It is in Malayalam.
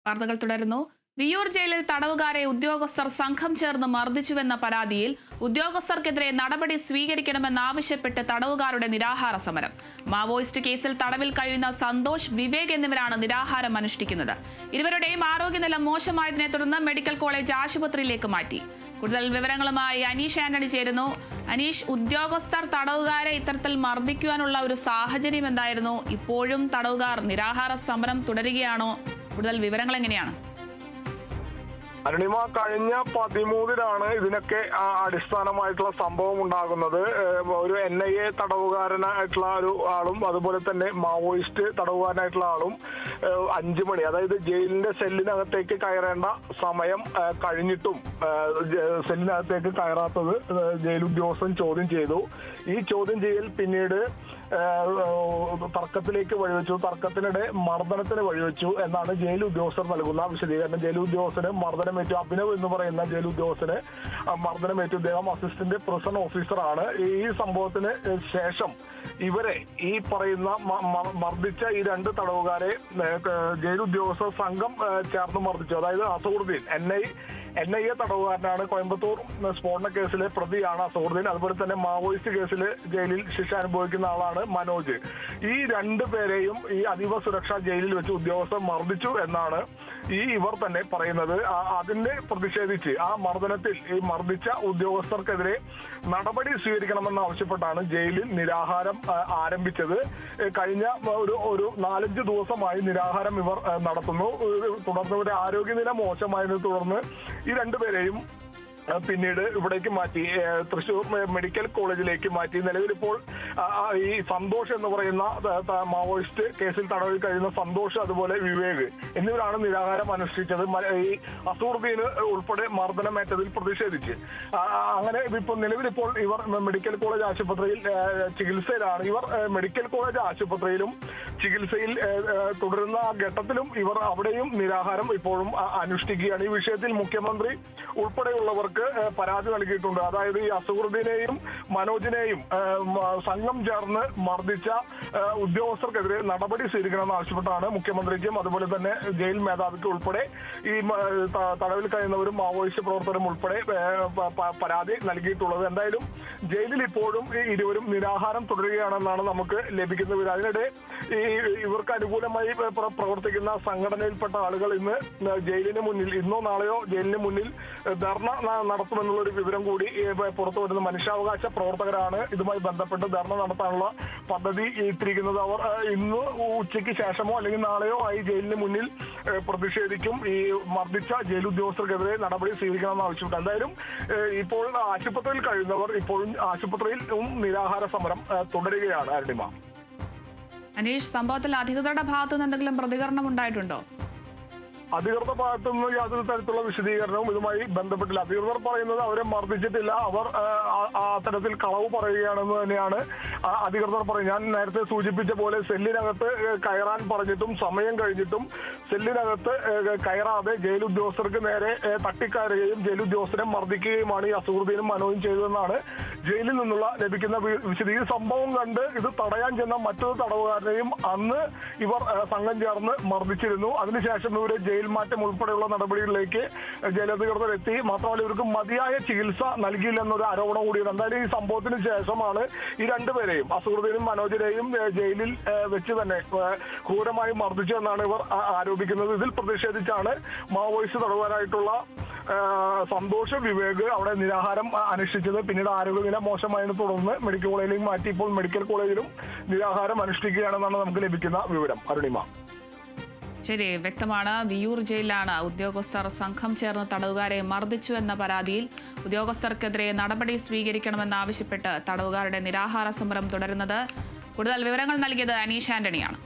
വാർത്തകൾ തുടരുന്നു. വിയ്യൂർ ജയിലിൽ തടവുകാരെ ഉദ്യോഗസ്ഥർ സംഘം ചേർന്ന് മർദ്ദിച്ചുവെന്ന പരാതിയിൽ ഉദ്യോഗസ്ഥർക്കെതിരെ നടപടി സ്വീകരിക്കണമെന്നാവശ്യപ്പെട്ട് തടവുകാരുടെ നിരാഹാര സമരം. മാവോയിസ്റ്റ് കേസിൽ തടവിൽ കഴിയുന്ന സന്തോഷ്, വിവേക് എന്നിവരാണ് നിരാഹാരം അനുഷ്ഠിക്കുന്നത്. ഇരുവരുടെയും ആരോഗ്യനില മോശമായതിനെ തുടർന്ന് മെഡിക്കൽ കോളേജ് ആശുപത്രിയിലേക്ക് മാറ്റി. കൂടുതൽ വിവരങ്ങളുമായി അനീഷ് ആന്റണി ചേരുന്നു. അനീഷ്, ഉദ്യോഗസ്ഥർ തടവുകാരെ ഇത്തരത്തിൽ മർദ്ദിക്കുവാനുള്ള ഒരു സാഹചര്യം എന്തായിരുന്നു? ഇപ്പോഴും തടവുകാർ നിരാഹാര സമരം തുടരുകയാണോ? കൂടുതൽ വിവരങ്ങൾ എങ്ങനെയാണ്? അരുണിമ, കഴിഞ്ഞ 13-നാണ് ഇതിനൊക്കെ അടിസ്ഥാനമായിട്ടുള്ള സംഭവം ഉണ്ടാകുന്നത്. ഒരു NIA തടവുകാരനായിട്ടുള്ള ഒരു ആളും അതുപോലെ തന്നെ മാവോയിസ്റ്റ് തടവുകാരനായിട്ടുള്ള ആളും 5 മണി, അതായത് ജയിലിന്റെ സെല്ലിനകത്തേക്ക് കയറേണ്ട സമയം കഴിഞ്ഞിട്ടും സെല്ലിനകത്തേക്ക് കയറാത്തത് ജയിൽ ഉദ്യോഗസ്ഥൻ ചോദ്യം ചെയ്തു. ഈ ചോദ്യം ചെയ്യൽ പിന്നീട് തർക്കത്തിലേക്ക് വഴിവെച്ചു. തർക്കത്തിനിടെ മർദ്ദനത്തിന് വഴിവെച്ചു എന്നാണ് ജയിൽ ഉദ്യോഗസ്ഥർ നൽകുന്ന വിശദീകരണം. ജയിൽ ഉദ്യോഗസ്ഥന് മർദ്ദനമേറ്റു. അഭിനവ് എന്ന് പറയുന്ന ജയിൽ ഉദ്യോഗസ്ഥന് മർദ്ദനമേറ്റു. അദ്ദേഹം അസിസ്റ്റന്റ് പ്രിസൺ ഓഫീസറാണ്. ഈ സംഭവത്തിന് ശേഷം ഇവരെ ഈ പറയുന്ന മർദ്ദിച്ച ഈ 2 തടവുകാരെ ജയിൽ ഉദ്യോഗസ്ഥർ സംഘം ചേർന്ന് മർദ്ദിച്ചു. അതായത് അസൂറുദ്ദീൻ, NIA തടവുകാരനാണ്. കോയമ്പത്തൂർ സ്ഫോടന കേസിലെ പ്രതിയാണ് അസൂറുദ്ദീൻ. അതുപോലെ തന്നെ മാവോയിസ്റ്റ് കേസിൽ ജയിലിൽ ശിക്ഷ അനുഭവിക്കുന്ന ആളാണ് മനോജ്. ഈ 2 പേരെയും ഈ അതീവ സുരക്ഷാ ജയിലിൽ വെച്ച് ഉദ്യോഗസ്ഥർ മർദ്ദിച്ചു എന്നാണ് ഇവർ തന്നെ പറയുന്നത്. അതിനെ പ്രതിഷേധിച്ച് ആ മർദ്ദനത്തിൽ ഈ മർദ്ദിച്ച ഉദ്യോഗസ്ഥർക്കെതിരെ നടപടി സ്വീകരിക്കണമെന്ന് ആവശ്യപ്പെട്ടാണ് ജയിലിൽ നിരാഹാരം ആരംഭിച്ചത്. കഴിഞ്ഞ ഒരു 4-5 ദിവസമായി നിരാഹാരം ഇവർ നടത്തുന്നു. തുടർന്ന് ഇവരുടെ ആരോഗ്യനില മോശമായതിനെ തുടർന്ന് ഈ 2 പേരെയും പിന്നീട് ഇവിടേക്ക് മാറ്റി, തൃശൂർ മെഡിക്കൽ കോളേജിലേക്ക് മാറ്റി. നിലവിലിപ്പോൾ ഈ സന്തോഷ് എന്ന് പറയുന്ന മാവോയിസ്റ്റ് കേസിൽ തടവിൽ കഴിയുന്ന സന്തോഷ്, അതുപോലെ വിവേക് എന്നിവരാണ് നിരാഹാരം അനുഷ്ഠിച്ചത്. ഈ അസൂറുദ്ദീന് ഉൾപ്പെടെ മർദ്ദനമേറ്റതിൽ പ്രതിഷേധിച്ച്. അങ്ങനെ ഇപ്പോൾ നിലവിലിപ്പോൾ ഇവർ മെഡിക്കൽ കോളേജ് ആശുപത്രിയിൽ ചികിത്സയിലാണ്. ഇവർ മെഡിക്കൽ കോളേജ് ആശുപത്രിയിലും ചികിത്സയിൽ തുടരുന്ന ഘട്ടത്തിലും ഇവർ അവിടെയും നിരാഹാരം ഇപ്പോഴും അനുഷ്ഠിക്കുകയാണ്. ഈ വിഷയത്തിൽ മുഖ്യമന്ത്രി ഉൾപ്പെടെയുള്ളവർക്ക് പരാതി നൽകിയിട്ടുണ്ട്. അതായത് ഈ അസൂറുദ്ദീനെയും മനോജിനെയും സംഘം ചേർന്ന് മർദ്ദിച്ച ഉദ്യോഗസ്ഥർക്കെതിരെ നടപടി സ്വീകരിക്കണമെന്ന് ആവശ്യപ്പെട്ടാണ് മുഖ്യമന്ത്രിക്കും അതുപോലെ തന്നെ ജയിൽ മേധാവിക്കും ഉൾപ്പെടെ ഈ തടവിൽ കഴിയുന്നവരും മാവോയിസ്റ്റ് പ്രവർത്തകരും ഉൾപ്പെടെ പരാതി നൽകിയിട്ടുള്ളത്. എന്തായാലും ജയിലിൽ ഇപ്പോഴും ഈ ഇരുവരും നിരാഹാരം തുടരുകയാണെന്നാണ് നമുക്ക് ലഭിക്കുന്ന വിവരം. അതിനിടെ ഇവർക്ക് അനുകൂലമായി പ്രവർത്തിക്കുന്ന സംഘടനയിൽപ്പെട്ട ആളുകൾ ഇന്ന് ജയിലിന് മുന്നിൽ, ഇന്നോ നാളെയോ ജയിലിന് മുന്നിൽ ധർണ നടത്തുമെന്നുള്ള ഒരു വിവരം കൂടി പുറത്തു വരുന്ന മനുഷ്യാവകാശ പ്രവർത്തകരാണ് ഇതുമായി ബന്ധപ്പെട്ട് ധർണ നടത്താനുള്ള പദ്ധതി ഇട്ടിരിക്കുന്നത്. അവർ ഇന്ന് ഉച്ചയ്ക്ക് ശേഷമോ അല്ലെങ്കിൽ നാളെയോ ആയി ജയിലിന് മുന്നിൽ പ്രതിഷേധിക്കും. ഈ മർദ്ദിച്ച ജയിൽ ഉദ്യോഗസ്ഥർക്കെതിരെ നടപടി സ്വീകരിക്കണമെന്ന് ആവശ്യപ്പെട്ടു. എന്തായാലും ഇപ്പോൾ ആശുപത്രിയിൽ കഴിയുന്നവർ ഇപ്പോഴും ആശുപത്രിയിലും നിരാഹാര സമരം തുടരുകയാണ്. അരുണിമ, അനീഷ്, സംഭവത്തിൽ അധികൃതരുടെ ഭാഗത്തുനിന്ന് എന്തെങ്കിലും പ്രതികരണം ഉണ്ടായിട്ടുണ്ടോ? അധികൃത ഭാഗത്തുനിന്ന് യാതൊരു തരത്തിലുള്ള വിശദീകരണവും ഇതുമായി ബന്ധപ്പെട്ടില്ല. അധികൃതർ പറയുന്നത് അവരെ മർദ്ദിച്ചിട്ടില്ല, അവർ അത്തരത്തിൽ കളവ് പറയുകയാണെന്ന് തന്നെയാണ് അധികൃതർ പറയും. ഞാൻ നേരത്തെ സൂചിപ്പിച്ച പോലെ സെല്ലിനകത്ത് കയറാൻ പറഞ്ഞിട്ടും സമയം കഴിഞ്ഞിട്ടും സെല്ലിനകത്ത് കയറാതെ ജയിൽ ഉദ്യോഗസ്ഥർക്ക് നേരെ തട്ടിക്കയറുകയും ജയിൽ ഉദ്യോഗസ്ഥരെ മർദ്ദിക്കുകയുമാണ് ഈ അസൂറുദ്ദീനും മനോജും ചെയ്തതെന്നാണ് ജയിലിൽ നിന്നുള്ള ലഭിക്കുന്ന ഈ സംഭവം കണ്ട് ഇത് തടയാൻ ചെന്ന മറ്റൊരു തടവുകാരനെയും അന്ന് ഇവർ സംഘം ചേർന്ന് മർദ്ദിച്ചിരുന്നു. അതിനുശേഷം ഇവരെ ജയിൽ മാറ്റം ഉൾപ്പെടെയുള്ള നടപടികളിലേക്ക് ജയിലധികൃതർ എത്തി. മാത്രമല്ല ഇവർക്ക് മതിയായ ചികിത്സ നൽകിയില്ലെന്നൊരു ആരോപണം കൂടിയാണ്. എന്തായാലും ഈ സംഭവത്തിന് ശേഷമാണ് ഈ 2 പേരെയും അസൂറുദ്ദീനും മനോജിനെയും ജയിലിൽ വെച്ച് തന്നെ ക്രൂരമായി മർദ്ദിച്ചു എന്നാണ് ഇവർ ആരോപിക്കുന്നത്. ഇതിൽ പ്രതിഷേധിച്ചാണ് മാവോയിസ്റ്റ് തടവുകാരായിട്ടുള്ള സന്തോഷ്, വിവേക് അവിടെ നിരാഹാരം അനുഷ്ഠിച്ചത്. പിന്നീട് ആരോഗ്യനില മോശമായതിനെ തുടർന്ന് മെഡിക്കൽ കോളേജിലേക്ക് മാറ്റി ഇപ്പോൾ മെഡിക്കൽ കോളേജിലും നിരാഹാരം അനുഷ്ഠിക്കുകയാണെന്നാണ് നമുക്ക് ലഭിക്കുന്ന വിവരം. അരുണിമ, ശരി, വ്യക്തമാണ്. വിയ്യൂർ ജയിലിലാണ് ഉദ്യോഗസ്ഥർ സംഘം ചേർന്ന് തടവുകാരെ മർദ്ദിച്ചു എന്ന പരാതിയിൽ ഉദ്യോഗസ്ഥർക്കെതിരെ നടപടി സ്വീകരിക്കണമെന്നാവശ്യപ്പെട്ട് തടവുകാരുടെ നിരാഹാര സമരം തുടരുന്നത്. കൂടുതൽ വിവരങ്ങൾ നൽകിയത് അനീഷ് ആന്റണിയാണ്.